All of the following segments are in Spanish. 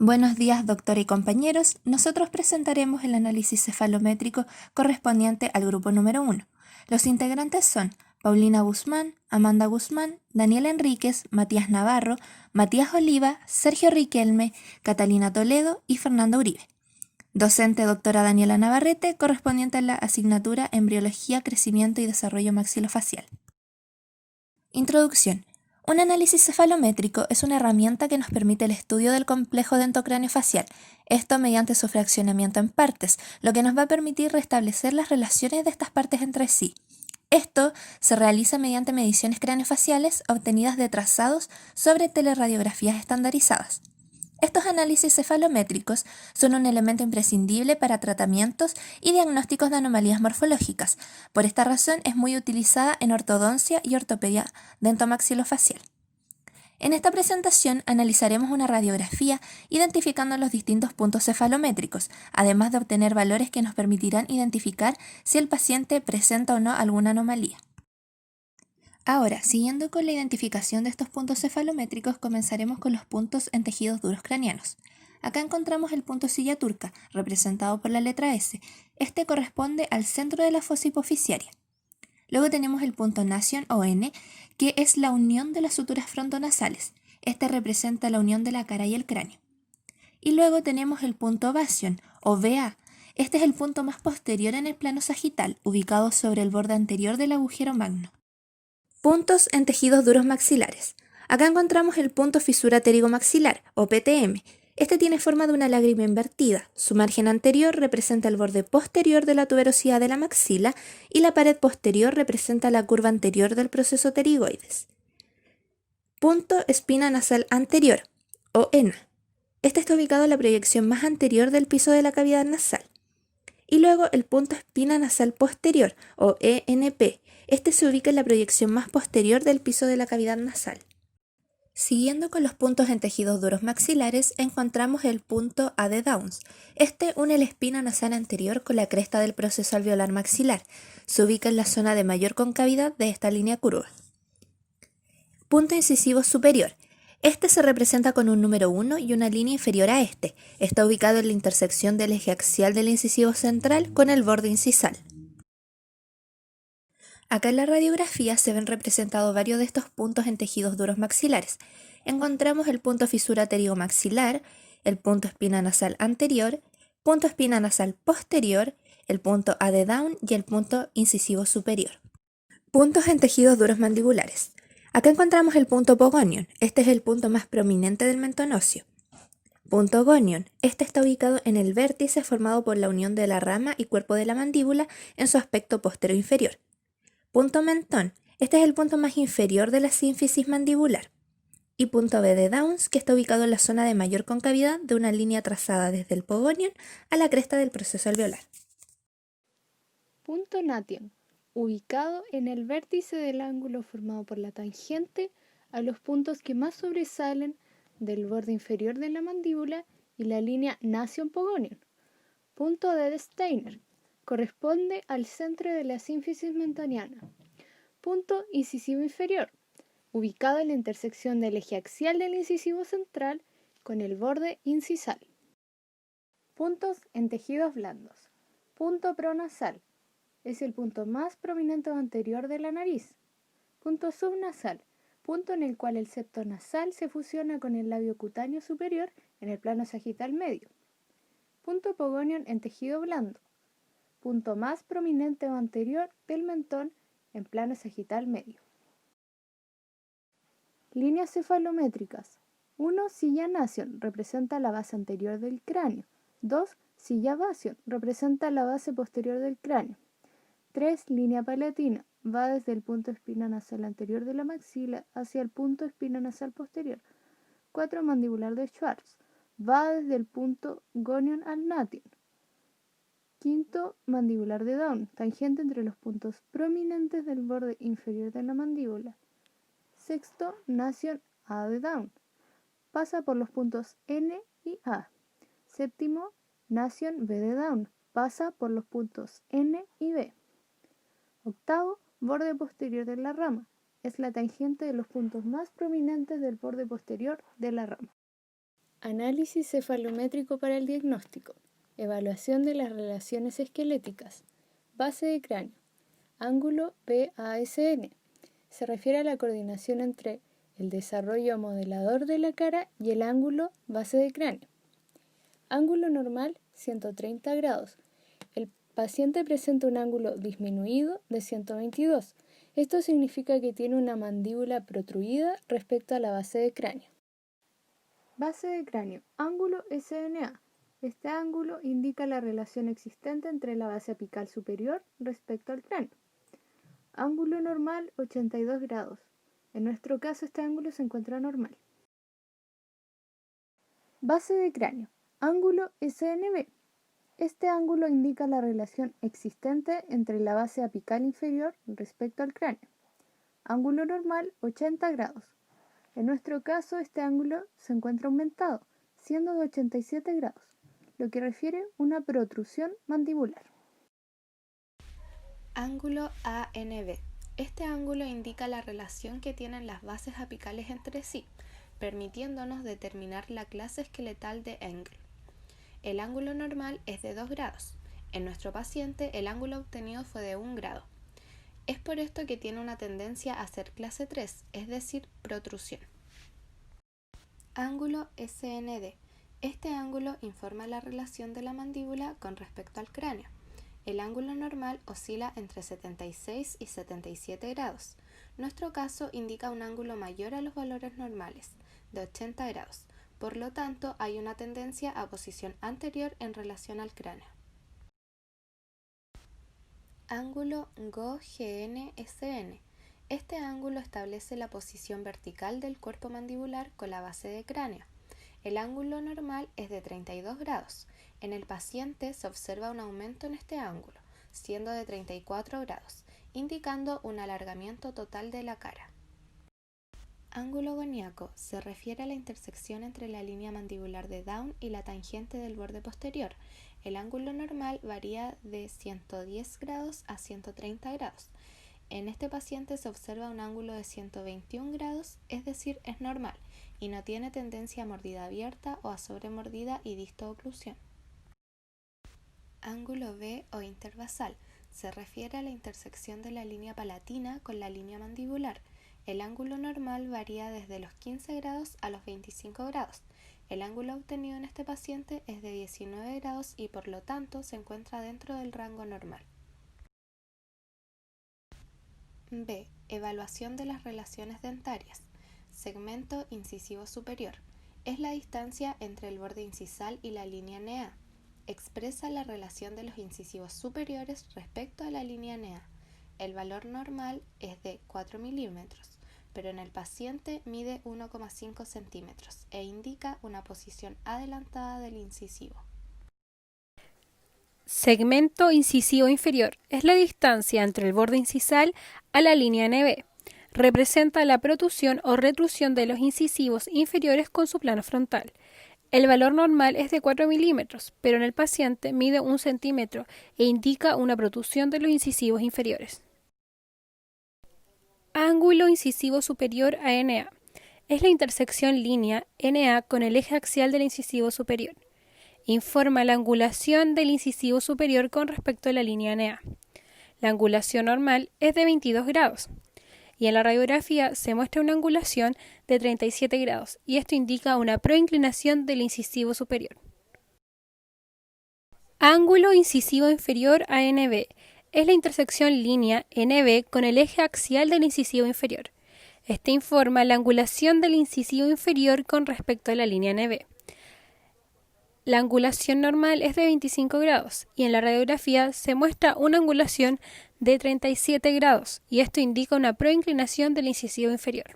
Buenos días, doctora y compañeros. Nosotros presentaremos el análisis cefalométrico correspondiente al grupo número 1. Los integrantes son Paulina Guzmán, Amanda Guzmán, Daniel Enríquez, Matías Navarro, Matías Oliva, Sergio Riquelme, Catalina Toledo y Fernando Uribe. Docente doctora Daniela Navarrete, correspondiente a la asignatura Embriología, Crecimiento y Desarrollo Maxilofacial. Introducción. Un análisis cefalométrico es una herramienta que nos permite el estudio del complejo dentocráneo-facial, esto mediante su fraccionamiento en partes, lo que nos va a permitir restablecer las relaciones de estas partes entre sí. Esto se realiza mediante mediciones craneofaciales obtenidas de trazados sobre teleradiografías estandarizadas. Estos análisis cefalométricos son un elemento imprescindible para tratamientos y diagnósticos de anomalías morfológicas. Por esta razón es muy utilizada en ortodoncia y ortopedia dentomaxilofacial. En esta presentación analizaremos una radiografía identificando los distintos puntos cefalométricos, además de obtener valores que nos permitirán identificar si el paciente presenta o no alguna anomalía. Ahora, siguiendo con la identificación de estos puntos cefalométricos, comenzaremos con los puntos en tejidos duros craneanos. Acá encontramos el punto silla turca, representado por la letra S. Este corresponde al centro de la fosa hipofisiaria. Luego tenemos el punto Nation o N, que es la unión de las suturas frontonasales. Este representa la unión de la cara y el cráneo. Y luego tenemos el punto Bastion o VA. Este es el punto más posterior en el plano sagital, ubicado sobre el borde anterior del agujero magno. Puntos en tejidos duros maxilares. Acá encontramos el punto fisura pterigomaxilar, o PTM. Este tiene forma de una lágrima invertida. Su margen anterior representa el borde posterior de la tuberosidad de la maxila y la pared posterior representa la curva anterior del proceso pterigoides. Punto espina nasal anterior, o ENA. Este está ubicado en la proyección más anterior del piso de la cavidad nasal. Y luego el punto espina nasal posterior, o ENP. Este se ubica en la proyección más posterior del piso de la cavidad nasal. Siguiendo con los puntos en tejidos duros maxilares, encontramos el punto A de Downs. Este une la espina nasal anterior con la cresta del proceso alveolar maxilar. Se ubica en la zona de mayor concavidad de esta línea curva. Punto incisivo superior. Este se representa con un número 1 y una línea inferior a este. Está ubicado en la intersección del eje axial del incisivo central con el borde incisal. Acá en la radiografía se ven representados varios de estos puntos en tejidos duros maxilares. Encontramos el punto fisura pterigomaxilar, el punto espina nasal anterior, punto espina nasal posterior, el punto A de Down y el punto incisivo superior. Puntos en tejidos duros mandibulares. Acá encontramos el punto Pogonion. Este es el punto más prominente del mentón óseo. Punto Gonion. Este está ubicado en el vértice formado por la unión de la rama y cuerpo de la mandíbula en su aspecto postero inferior. Punto mentón. Este es el punto más inferior de la sínfisis mandibular. Y punto B de Downs, que está ubicado en la zona de mayor concavidad de una línea trazada desde el Pogonion a la cresta del proceso alveolar. Punto Nation, ubicado en el vértice del ángulo formado por la tangente a los puntos que más sobresalen del borde inferior de la mandíbula y la línea Nation-Pogonion. Punto D de Steiner, corresponde al centro de la sínfisis mentoniana. Punto incisivo inferior, ubicado en la intersección del eje axial del incisivo central con el borde incisal. Puntos en tejidos blandos. Punto pronasal, es el punto más prominente o anterior de la nariz. Punto subnasal, punto en el cual el septo nasal se fusiona con el labio cutáneo superior en el plano sagital medio. Punto Pogonion en tejido blando, punto más prominente o anterior del mentón en plano sagital medio. Líneas cefalométricas. 1. Silla Nation, representa la base anterior del cráneo. 2. Silla Bastion, representa la base posterior del cráneo. 3. Línea palatina, va desde el punto espina nasal anterior de la maxila hacia el punto espina nasal posterior. 4. Mandibular de Schwartz, va desde el punto Gonion al Nation. 5. Mandibular de Down, tangente entre los puntos prominentes del borde inferior de la mandíbula. 6. Nation A de Down, pasa por los puntos N y A. 7. Nation B de Down, pasa por los puntos N y B. 8. Borde posterior de la rama, es la tangente de los puntos más prominentes del borde posterior de la rama. Análisis cefalométrico para el diagnóstico. Evaluación de las relaciones esqueléticas. Base de cráneo. Ángulo BASN. Se refiere a la coordinación entre el desarrollo modelador de la cara y el ángulo base de cráneo. Ángulo normal 130 grados. El paciente presenta un ángulo disminuido de 122. Esto significa que tiene una mandíbula protruida respecto a la base de cráneo. Base de cráneo, ángulo SNA. Este ángulo indica la relación existente entre la base apical superior respecto al cráneo. Ángulo normal 82 grados. En nuestro caso este ángulo se encuentra normal. Base de cráneo, ángulo SNB. Este ángulo indica la relación existente entre la base apical inferior respecto al cráneo. Ángulo normal 80 grados. En nuestro caso este ángulo se encuentra aumentado, siendo de 87 grados, lo que refiere a una protrusión mandibular. Ángulo ANB. Este ángulo indica la relación que tienen las bases apicales entre sí, permitiéndonos determinar la clase esqueletal de Engel. El ángulo normal es de 2 grados. En nuestro paciente el ángulo obtenido fue de 1 grado. Es por esto que tiene una tendencia a ser clase 3, es decir, protrusión. Ángulo SND. Este ángulo informa la relación de la mandíbula con respecto al cráneo. El ángulo normal oscila entre 76 y 77 grados. Nuestro caso indica un ángulo mayor a los valores normales, de 80 grados. Por lo tanto, hay una tendencia a posición anterior en relación al cráneo. Ángulo GO-GN-SN. Este ángulo establece la posición vertical del cuerpo mandibular con la base de cráneo. El ángulo normal es de 32 grados. En el paciente se observa un aumento en este ángulo, siendo de 34 grados, indicando un alargamiento total de la cara. Ángulo goniaco se refiere a la intersección entre la línea mandibular de Down y la tangente del borde posterior. El ángulo normal varía de 110 grados a 130 grados. En este paciente se observa un ángulo de 121 grados, es decir, es normal, y no tiene tendencia a mordida abierta o a sobremordida y disto-oclusión. Ángulo B o interbasal se refiere a la intersección de la línea palatina con la línea mandibular. El ángulo normal varía desde los 15 grados a los 25 grados. El ángulo obtenido en este paciente es de 19 grados y por lo tanto se encuentra dentro del rango normal. B. Evaluación de las relaciones dentarias. Segmento incisivo superior. Es la distancia entre el borde incisal y la línea NEA. Expresa la relación de los incisivos superiores respecto a la línea NEA. El valor normal es de 4 milímetros, pero en el paciente mide 1,5 centímetros e indica una posición adelantada del incisivo. Segmento incisivo inferior es la distancia entre el borde incisal a la línea NB. Representa la protrusión o retrusión de los incisivos inferiores con su plano frontal. El valor normal es de 4 milímetros, pero en el paciente mide 1 centímetro e indica una protrusión de los incisivos inferiores. Ángulo incisivo superior a NA. Es la intersección línea NA con el eje axial del incisivo superior. Informa la angulación del incisivo superior con respecto a la línea NA. La angulación normal es de 22 grados y en la radiografía se muestra una angulación de 37 grados y esto indica una proinclinación del incisivo superior. Ángulo incisivo inferior a NB. Es la intersección línea NB con el eje axial del incisivo inferior. Este informa la angulación del incisivo inferior con respecto a la línea NB. La angulación normal es de 25 grados y en la radiografía se muestra una angulación de 37 grados y esto indica una proinclinación del incisivo inferior.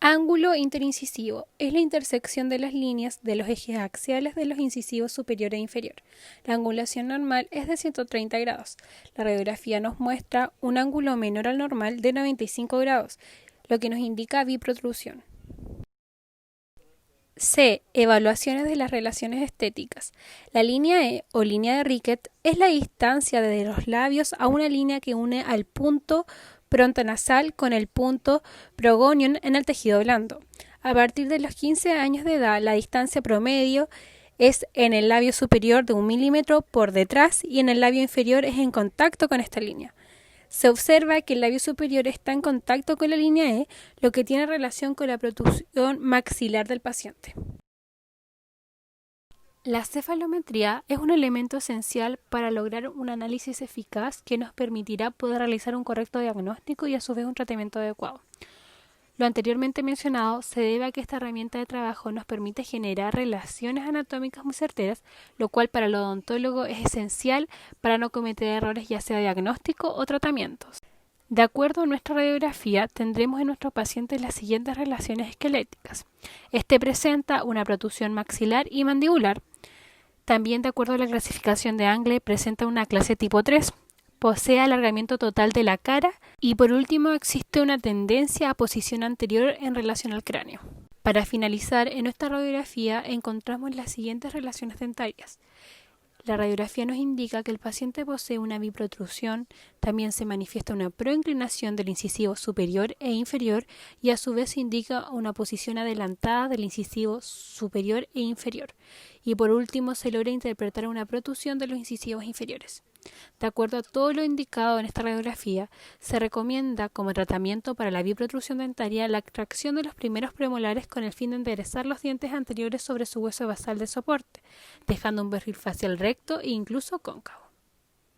Ángulo interincisivo es la intersección de las líneas de los ejes axiales de los incisivos superior e inferior. La angulación normal es de 130 grados. La radiografía nos muestra un ángulo menor al normal de 95 grados, lo que nos indica biprotrusión. C. Evaluaciones de las relaciones estéticas. La línea E o línea de Rickett es la distancia de los labios a una línea que une al punto prontonasal con el punto progonion en el tejido blando. A partir de los 15 años de edad, la distancia promedio es en el labio superior de 1 milímetro por detrás y en el labio inferior es en contacto con esta línea. Se observa que el labio superior está en contacto con la línea E, lo que tiene relación con la protrusión maxilar del paciente. La cefalometría es un elemento esencial para lograr un análisis eficaz que nos permitirá poder realizar un correcto diagnóstico y a su vez un tratamiento adecuado. Lo anteriormente mencionado se debe a que esta herramienta de trabajo nos permite generar relaciones anatómicas muy certeras, lo cual para el odontólogo es esencial para no cometer errores ya sea diagnóstico o tratamientos. De acuerdo a nuestra radiografía, tendremos en nuestros pacientes las siguientes relaciones esqueléticas. Este presenta una protrusión maxilar y mandibular. También, de acuerdo a la clasificación de Angle, presenta una clase tipo 3. Posee alargamiento total de la cara y por último existe una tendencia a posición anterior en relación al cráneo. Para finalizar, en nuestra radiografía encontramos las siguientes relaciones dentarias. La radiografía nos indica que el paciente posee una biprotrusión, también se manifiesta una proinclinación del incisivo superior e inferior y a su vez se indica una posición adelantada del incisivo superior e inferior. Y por último se logra interpretar una protrusión de los incisivos inferiores. De acuerdo a todo lo indicado en esta radiografía, se recomienda como tratamiento para la biprotrusión dentaria la extracción de los primeros premolares con el fin de enderezar los dientes anteriores sobre su hueso basal de soporte, dejando un perfil facial recto e incluso cóncavo.